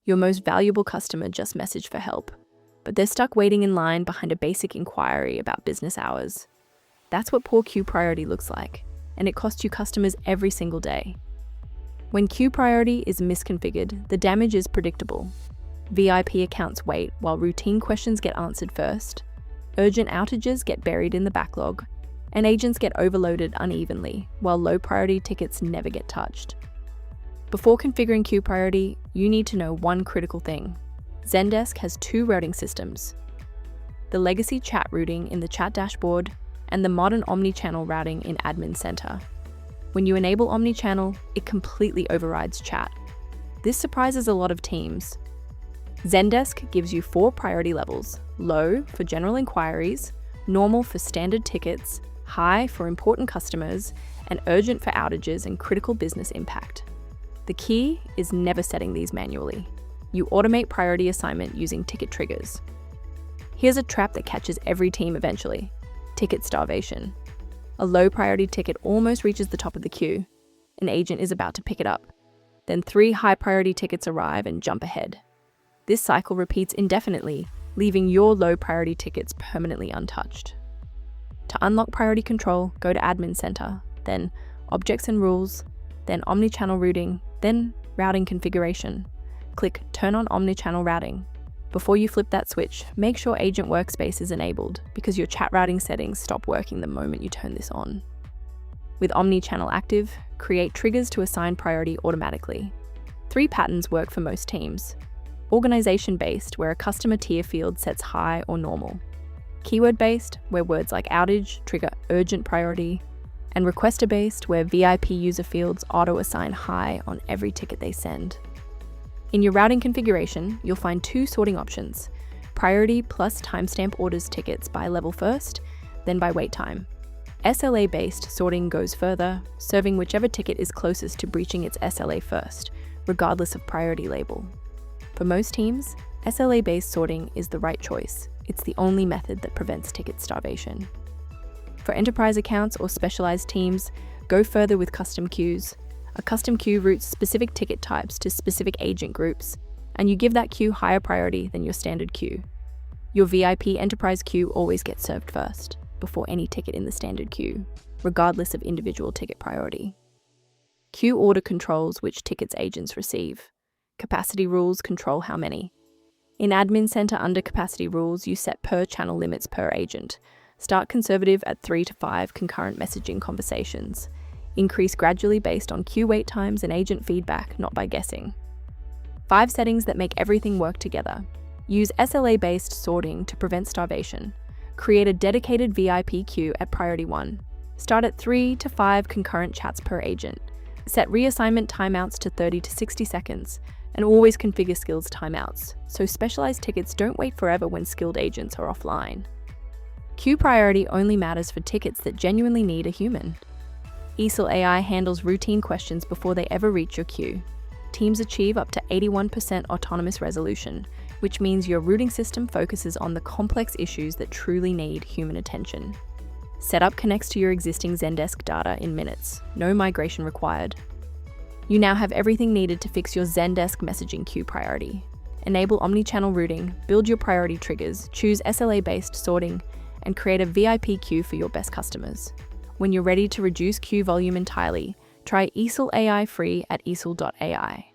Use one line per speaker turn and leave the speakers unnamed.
Your most valuable customer just messaged for help, but they're stuck waiting in line behind a basic inquiry about business hours. That's what poor queue priority looks like, and it costs you customers every single day. When queue priority is misconfigured, the damage is predictable. VIP accounts wait while routine questions get answered first, urgent outages get buried in the backlog, and agents get overloaded unevenly, while low-priority tickets never get touched. Before configuring queue priority, you need to know one critical thing. Zendesk has two routing systems: the legacy chat routing in the chat dashboard and the modern omnichannel routing in Admin Center. When you enable omnichannel, it completely overrides chat. This surprises a lot of teams. Zendesk gives you 4 priority levels: low for general inquiries, normal for standard tickets, high for important customers, and urgent for outages and critical business impact. The key is never setting these manually. You automate priority assignment using ticket triggers. Here's a trap that catches every team eventually: ticket starvation. A low priority ticket almost reaches the top of the queue. An agent is about to pick it up. Then 3 high priority tickets arrive and jump ahead. This cycle repeats indefinitely, leaving your low priority tickets permanently untouched. To unlock priority control, go to Admin Center, then Objects and Rules, then Omnichannel Routing, then Routing Configuration. Click Turn on Omnichannel Routing. Before you flip that switch, make sure Agent Workspace is enabled, because your chat routing settings stop working the moment you turn this on. With Omnichannel active, create triggers to assign priority automatically. 3 patterns work for most teams: organization-based, where a customer tier field sets high or normal; keyword-based, where words like outage trigger urgent priority; and requester-based, where VIP user fields auto-assign high on every ticket they send. In your routing configuration, you'll find 2 sorting options: priority plus timestamp orders tickets by level first, then by wait time. SLA-based sorting goes further, serving whichever ticket is closest to breaching its SLA first, regardless of priority label. For most teams, SLA-based sorting is the right choice. It's the only method that prevents ticket starvation. For enterprise accounts or specialized teams, go further with custom queues. A custom queue routes specific ticket types to specific agent groups, and you give that queue higher priority than your standard queue. Your VIP enterprise queue always gets served first, before any ticket in the standard queue, regardless of individual ticket priority. Queue order controls which tickets agents receive. Capacity rules control how many. In Admin Center, under capacity rules, you set per channel limits per agent. Start conservative at 3 to 5 concurrent messaging conversations. Increase gradually based on queue wait times and agent feedback, not by guessing. 5 settings that make everything work together. Use SLA-based sorting to prevent starvation. Create a dedicated VIP queue at priority 1. Start at 3 to 5 concurrent chats per agent. Set reassignment timeouts to 30 to 60 seconds, and always configure skills timeouts, so specialized tickets don't wait forever when skilled agents are offline. Queue priority only matters for tickets that genuinely need a human. eesel AI handles routine questions before they ever reach your queue. Teams achieve up to 81% autonomous resolution, which means your routing system focuses on the complex issues that truly need human attention. Setup connects to your existing Zendesk data in minutes, no migration required. You now have everything needed to fix your Zendesk messaging queue priority. Enable omnichannel routing, build your priority triggers, choose SLA-based sorting, and create a VIP queue for your best customers. When you're ready to reduce queue volume entirely, try eesel AI free at eesel.ai.